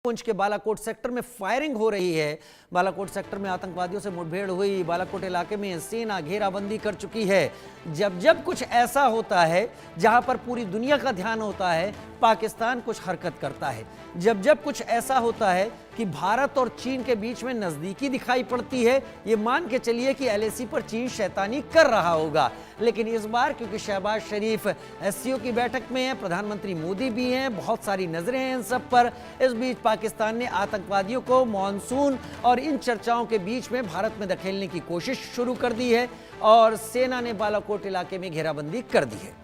पुंछ के बालाकोट सेक्टर में फायरिंग हो रही है। बालाकोट सेक्टर में आतंकवादियों से मुठभेड़ हुई। बालाकोट इलाके में सेना घेराबंदी कर चुकी है। जब जब कुछ ऐसा होता है जहां पर पूरी दुनिया का ध्यान होता है, पाकिस्तान कुछ हरकत करता है। जब जब कुछ ऐसा होता है कि भारत और चीन के बीच में नजदीकी दिखाई पड़ती है, ये मान के चलिए कि एलएसी पर चीन शैतानी कर रहा होगा। लेकिन इस बार क्योंकि शहबाज शरीफ एससीओ की बैठक में है, प्रधानमंत्री मोदी भी हैं, बहुत सारी नजरें हैं इन सब पर। इस बीच पाकिस्तान ने आतंकवादियों को मॉनसून और इन चर्चाओं के बीच में भारत में धकेलने की कोशिश शुरू कर दी है और सेना ने बालाकोट इलाके में घेराबंदी कर दी है।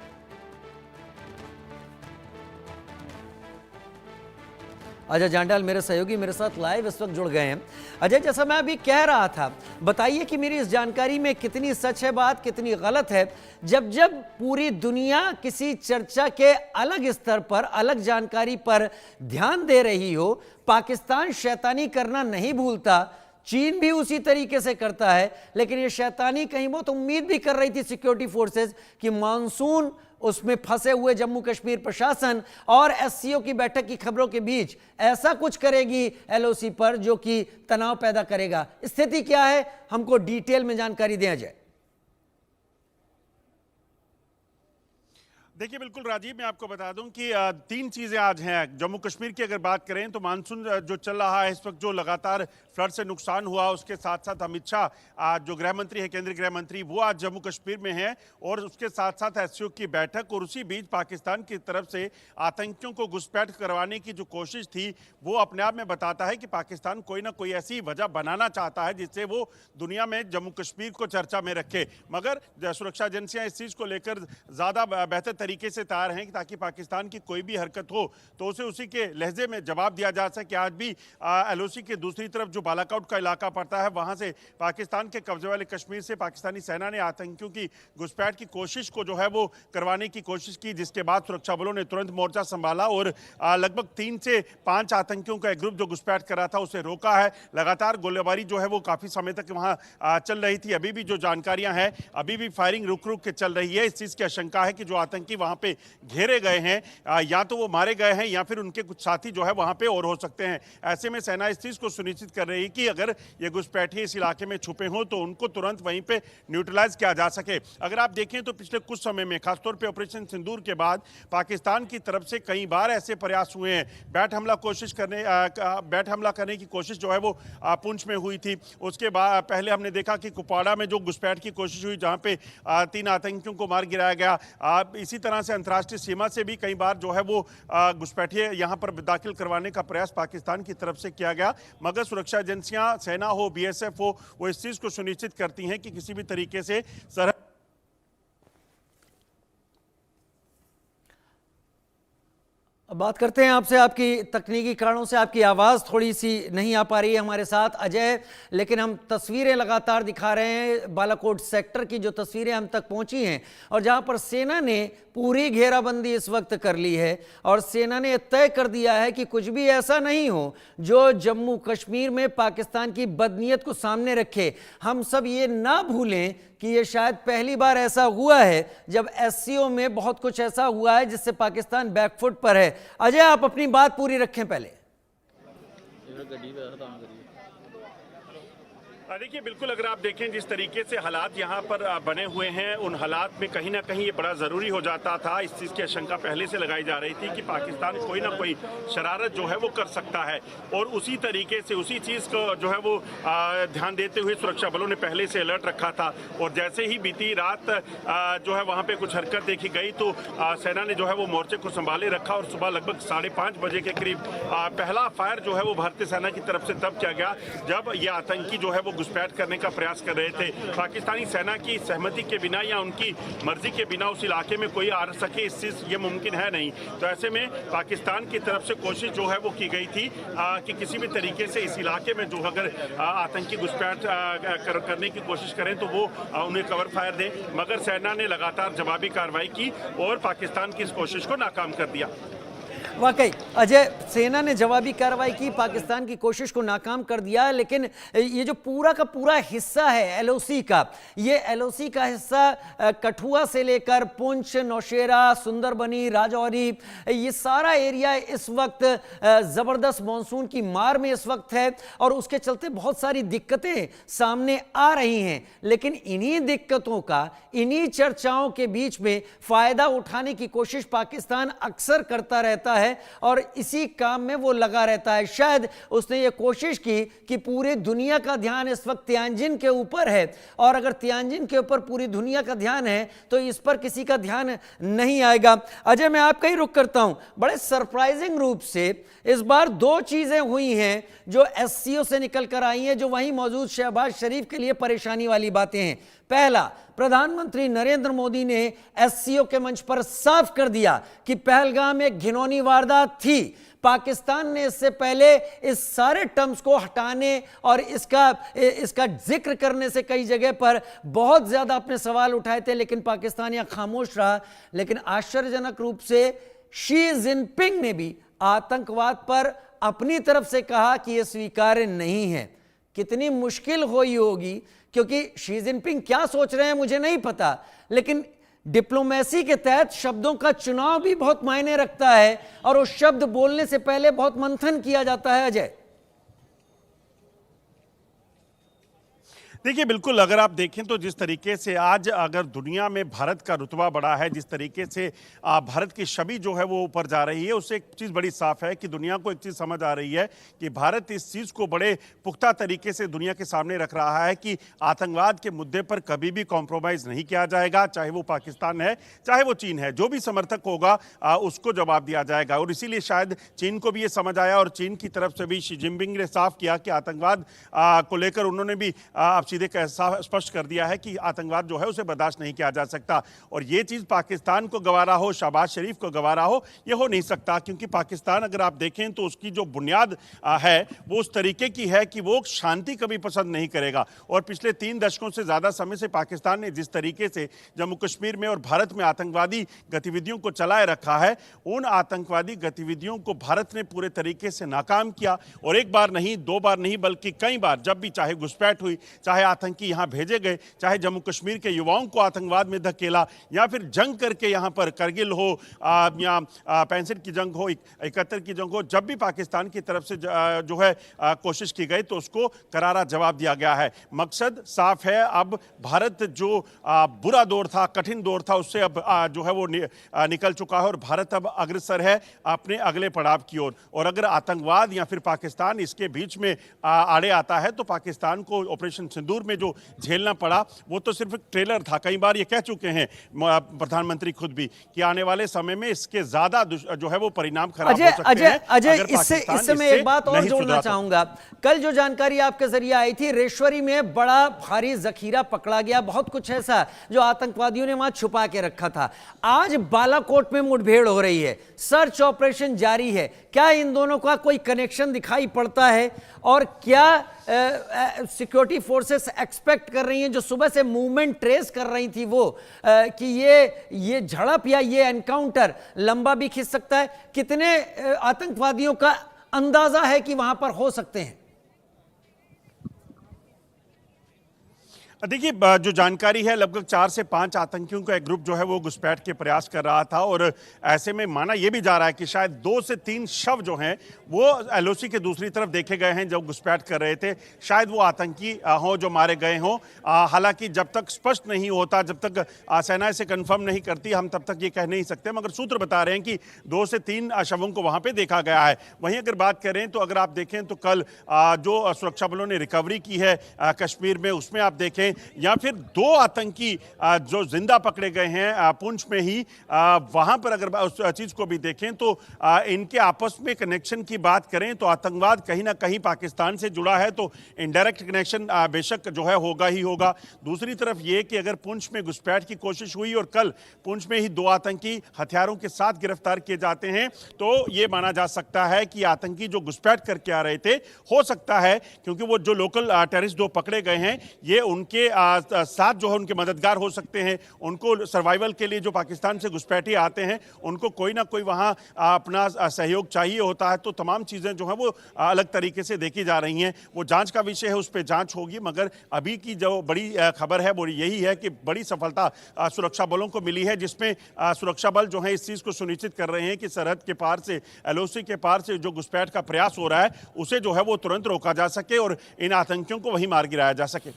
अजय जांडाल मेरे सहयोगी मेरे साथ लाइव इस वक्त जुड़ गए हैं। अजय, जैसा मैं अभी कह रहा था, बताइए कि मेरी इस जानकारी में कितनी सच है बात, कितनी गलत है। जब जब पूरी दुनिया किसी चर्चा के अलग स्तर पर, अलग जानकारी पर ध्यान दे रही हो, पाकिस्तान शैतानी करना नहीं भूलता, चीन भी उसी तरीके से करता है। लेकिन ये शैतानी कहीं बहुत उम्मीद भी कर रही थी सिक्योरिटी फोर्सेस कि मानसून, उसमें फंसे हुए जम्मू कश्मीर प्रशासन और एससीओ की बैठक की खबरों के बीच ऐसा कुछ करेगी एलओसी पर जो कि तनाव पैदा करेगा। स्थिति क्या है, हमको डिटेल में जानकारी दें अजय। देखिए, बिल्कुल राजीव, मैं आपको बता दूं कि तीन चीज़ें आज हैं। जम्मू कश्मीर की अगर बात करें तो मानसून जो चल रहा है इस वक्त, जो लगातार फ्लड से नुकसान हुआ, उसके साथ साथ अमित शाह जो गृह मंत्री है, केंद्रीय गृह मंत्री, वो आज जम्मू कश्मीर में हैं और उसके साथ साथ एससीओ की बैठक। और उसी बीच पाकिस्तान की तरफ से आतंकियों को घुसपैठ करवाने की जो कोशिश थी, वो अपने आप में बताता है कि पाकिस्तान कोई ना कोई ऐसी वजह बनाना चाहता है जिससे वो दुनिया में जम्मू कश्मीर को चर्चा में रखे। मगर सुरक्षा एजेंसियाँ इस चीज़ को लेकर ज़्यादा बेहतर तरीके से तैयार हैं ताकि पाकिस्तान की कोई भी हरकत हो तो उसे उसी के लहजे में जवाब दिया जा सके। आज भी एलओसी के दूसरी तरफ जो बालाकोट का इलाका पड़ता है, वहां से पाकिस्तान के कब्जे वाले कश्मीर से पाकिस्तानी सेना ने आतंकियों की घुसपैठ की कोशिश को जो है वो करवाने की कोशिश की, जिसके बाद सुरक्षा बलों ने तुरंत मोर्चा संभाला और लगभग 3 से 5 आतंकियों का एक ग्रुप जो घुसपैठ कर रहा था उसे रोका है। लगातार गोलीबारी जो है वो काफी समय तक वहां चल रही थी। अभी भी जो जानकारियां हैं, अभी भी फायरिंग रुक रुक के चल रही है। इस चीज की आशंका है कि जो आतंकी वहां पे घेरे गए हैं, या तो वो मारे गए हैं या फिर उनके कुछ साथी जो है वहां पे और हो सकते हैं। ऐसे में सेना इस चीज को सुनिश्चित कर रही है कि अगर ये घुसपैठी इस इलाके में छुपे हों तो उनको तुरंत वहीं पे न्यूट्रलाइज किया जा सके। अगर आप देखें तो पिछले कुछ समय में, खासतौर पे ऑपरेशन सिंदूर के बाद, पाकिस्तान की तरफ से कई बार ऐसे प्रयास हुए हैं। बैट हमला करने की कोशिश जो है वो पुंछ में हुई थी। उसके बाद पहले हमने देखा कि कुपवाड़ा में जो घुसपैठ की कोशिश हुई, जहां पे 3 आतंकियों को मार गिराया गया। इसी तरह से अंतर्राष्ट्रीय सीमा से भी कई बार जो है वो घुसपैठिए यहां पर दाखिल करवाने का प्रयास पाकिस्तान की तरफ से किया गया। मगर सुरक्षा एजेंसियां, सेना हो, बीएसएफ हो, वो इस चीज को सुनिश्चित करती हैं कि किसी भी तरीके से सरहद। अब बात करते हैं आपसे। आपकी तकनीकी कारणों से आपकी आवाज़ थोड़ी सी नहीं आ पा रही है हमारे साथ अजय, लेकिन हम तस्वीरें लगातार दिखा रहे हैं। बालाकोट सेक्टर की जो तस्वीरें हम तक पहुंची हैं और जहां पर सेना ने पूरी घेराबंदी इस वक्त कर ली है और सेना ने तय कर दिया है कि कुछ भी ऐसा नहीं हो जो जम्मू कश्मीर में पाकिस्तान की बदनीयत को सामने रखे। हम सब ये ना भूलें कि ये शायद पहली बार ऐसा हुआ है जब एससीओ में बहुत कुछ ऐसा हुआ है जिससे पाकिस्तान बैकफुट पर है। अजय, आप अपनी बात पूरी रखें पहले। देखिए, बिल्कुल, अगर आप देखें जिस तरीके से हालात यहाँ पर बने हुए हैं, उन हालात में कहीं ना कहीं ये बड़ा ज़रूरी हो जाता था। इस चीज़ की आशंका पहले से लगाई जा रही थी कि पाकिस्तान कोई ना कोई शरारत जो है वो कर सकता है और उसी तरीके से उसी चीज़ को जो है वो ध्यान देते हुए सुरक्षा बलों ने पहले से अलर्ट रखा था। और जैसे ही बीती रात जो है वहाँ पर कुछ हरकत देखी गई तो सेना ने जो है वो मोर्चे को संभाले रखा और सुबह लगभग 5:30 बजे के करीब पहला फायर जो है वो भारतीय सेना की तरफ से तब किया गया जब ये आतंकी जो है वो घुसपैठ करने का प्रयास कर रहे थे। पाकिस्तानी सेना की सहमति के बिना या उनकी मर्जी के बिना उस इलाके में कोई आ सके, इस चीज ये मुमकिन है नहीं। तो ऐसे में पाकिस्तान की तरफ से कोशिश जो है वो की गई थी कि किसी भी तरीके से इस इलाके में जो अगर आतंकी घुसपैठ करने की कोशिश करें तो वो उन्हें कवर फायर दें। मगर सेना ने लगातार जवाबी कार्रवाई की और पाकिस्तान की इस कोशिश को नाकाम कर दिया। वाकई अजय, सेना ने जवाबी कार्रवाई की, पाकिस्तान की कोशिश को नाकाम कर दिया, लेकिन ये जो पूरा का पूरा हिस्सा है एलओसी का, ये एलओसी का हिस्सा कठुआ से लेकर पुंछ, नौशेरा, सुंदरबनी, राजौरी, ये सारा एरिया इस वक्त जबरदस्त मॉनसून की मार में इस वक्त है और उसके चलते बहुत सारी दिक्कतें सामने आ रही हैं। लेकिन इन्हीं दिक्कतों का, इन्हीं चर्चाओं के बीच में फायदा उठाने की कोशिश पाकिस्तान अक्सर करता रहता है और इसी काम में वो लगा रहता है। शायद उसने ये कोशिश की कि पूरी दुनिया का ध्यान इस वक्त तियानजिन के ऊपर है और अगर तियानजिन के ऊपर पूरी दुनिया का ध्यान है तो इस पर किसी का ध्यान नहीं आएगा। अजय, मैं आपका ही रुख करता हूं। बड़े सरप्राइजिंग रूप से इस बार दो चीजें हुई हैं जो एससीओ से निकल कर आई हैं, जो वहीं मौजूद शहबाज शरीफ के लिए परेशानी वाली बातें हैं। पहला, प्रधानमंत्री नरेंद्र मोदी ने एससीओ के मंच पर साफ कर दिया कि पहलगाम एक घिनौनी वारदात थी। पाकिस्तान ने इससे पहले इस सारे टर्म्स को हटाने और इसका जिक्र करने से कई जगह पर बहुत ज्यादा अपने सवाल उठाए थे, लेकिन पाकिस्तान यहां खामोश रहा। लेकिन आश्चर्यजनक रूप से शी जिनपिंग ने भी आतंकवाद पर अपनी तरफ से कहा कि यह स्वीकार्य नहीं है। कितनी मुश्किल हुई होगी, क्योंकि शी जिनपिंग क्या सोच रहे हैं मुझे नहीं पता, लेकिन डिप्लोमेसी के तहत शब्दों का चुनाव भी बहुत मायने रखता है और उस शब्द बोलने से पहले बहुत मंथन किया जाता है। अजय, देखिए, बिल्कुल अगर आप देखें तो जिस तरीके से आज अगर दुनिया में भारत का रुतबा बढ़ा है, जिस तरीके से भारत की छवि जो है वो ऊपर जा रही है, उससे एक चीज़ बड़ी साफ है कि दुनिया को एक चीज़ समझ आ रही है कि भारत इस चीज़ को बड़े पुख्ता तरीके से दुनिया के सामने रख रहा है कि आतंकवाद के मुद्दे पर कभी भी कॉम्प्रोमाइज़ नहीं किया जाएगा, चाहे वो पाकिस्तान है चाहे वो चीन है। जो भी समर्थक होगा उसको जवाब दिया जाएगा और इसीलिए शायद चीन को भी ये समझ आया और चीन की तरफ से भी शी जिनपिंग ने साफ किया कि आतंकवाद को लेकर उन्होंने भी सीधे स्पष्ट कर दिया है कि आतंकवाद जो है उसे बर्दाश्त नहीं किया जा सकता। और ये चीज़ पाकिस्तान को गवारा हो, शहबाज शरीफ को गवारा हो, ये हो नहीं सकता, क्योंकि पाकिस्तान अगर आप देखें तो उसकी जो बुनियाद है वो उस तरीके की है कि वो शांति कभी पसंद नहीं करेगा। और पिछले 3 दशकों से ज़्यादा समय से पाकिस्तान ने जिस तरीके से जम्मू कश्मीर में और भारत में आतंकवादी गतिविधियों को चलाए रखा है, उन आतंकवादी गतिविधियों को भारत ने पूरे तरीके से नाकाम किया। और एक बार नहीं, 2 बार नहीं, बल्कि कई बार, जब भी चाहे घुसपैठ हुई, चाहे आतंकी यहां भेजे गए, चाहे जम्मू कश्मीर के युवाओं को आतंकवाद में धकेला, या फिर जंग करके यहां पर करगिल हो या 65 की जंग हो, 71 की जंग हो, जब भी पाकिस्तान की तरफ से जो है कोशिश की गई तो उसको करारा जवाब दिया गया है। मकसद साफ है, अब भारत जो बुरा दौर था, कठिन दौर था, उससे अब जो है वो निकल चुका है और भारत अब अग्रसर है अपने अगले पड़ाव की ओर। और अगर आतंकवाद या फिर पाकिस्तान इसके बीच में आड़े आता है तो पाकिस्तान को ऑपरेशन सिंदूर में जो झेलना पड़ा वो तो सिर्फ एक ट्रेलर था। कई बार ये कह चुके हैं प्रधानमंत्री खुद भी कि आने वाले समय में इसके ज्यादा जो है वो परिणाम खराब हो सकते हैं। अजय, इससे मैं एक बात और जोड़ना चाहूंगा। कल जो जानकारी आपके जरिए आई थी, रेशवरी में बड़ा भारी जखीरा पकड़ा गया, बहुत कुछ ऐसा जो आतंकवादियों ने वहां छुपा के रखा था। आज बालाकोट में मुठभेड़ हो रही है, सर्च ऑपरेशन जारी है। क्या इन दोनों का कोई कनेक्शन दिखाई पड़ता है और क्या सिक्योरिटी फोर्सेस एक्सपेक्ट कर रही हैं, जो सुबह से मूवमेंट ट्रेस कर रही थी वो, कि ये झड़प या ये एनकाउंटर लंबा भी खिंच सकता है? कितने आतंकवादियों का अंदाजा है कि वहां पर हो सकते हैं? देखिए, जो जानकारी है, लगभग 4 से 5 आतंकियों का एक ग्रुप जो है वो घुसपैठ के प्रयास कर रहा था और ऐसे में माना यह भी जा रहा है कि शायद 2 से 3 शव जो हैं वो एलओसी के दूसरी तरफ देखे गए हैं जब घुसपैठ कर रहे थे। शायद वो आतंकी हों जो मारे गए हों। हालांकि जब तक स्पष्ट नहीं होता, जब तक सेना इसे कन्फर्म नहीं करती, हम तब तक ये कह नहीं सकते, मगर सूत्र बता रहे हैं कि 2 से 3 शवों को वहां पर देखा गया है। वहीं अगर बात करें तो अगर आप देखें तो कल जो सुरक्षा बलों ने रिकवरी की है कश्मीर में, उसमें आप देखें, या फिर 2 आतंकी जो जिंदा पकड़े गए हैं पुंछ में ही, वहां पर अगर उस चीज को भी देखें तो इनके आपस में कनेक्शन की बात करें तो आतंकवाद कहीं ना कहीं पाकिस्तान से जुड़ा है, तो इनडायरेक्ट कनेक्शन बेशक जो है होगा ही होगा। दूसरी तरफ ये कि अगर पुंछ में घुसपैठ की कोशिश हुई और कल पुंछ में ही 2 आतंकी हथियारों के साथ गिरफ्तार किए जाते हैं, तो ये माना जा सकता है कि आतंकी जो घुसपैठ करके आ रहे थे, हो सकता है क्योंकि वो जो लोकल टेररिस्ट 2 पकड़े गए हैं, ये उनके उनके साथ जो है उनके मददगार हो सकते हैं। उनको सर्वाइवल के लिए जो पाकिस्तान से घुसपैठिए आते हैं उनको कोई ना कोई वहाँ अपना सहयोग चाहिए होता है। तो तमाम चीज़ें जो हैं वो अलग तरीके से देखी जा रही हैं। वो जांच का विषय है, उस पर जांच होगी, मगर अभी की जो बड़ी खबर है वो यही है कि बड़ी सफलता सुरक्षा बलों को मिली है, जिसमें सुरक्षा बल जो है इस चीज़ को सुनिश्चित कर रहे हैं कि सरहद के पार से, LOC के पार से जो घुसपैठ का प्रयास हो रहा है उसे जो है वो तुरंत रोका जा सके और इन आतंकियों को वहीं मार गिराया जा सके।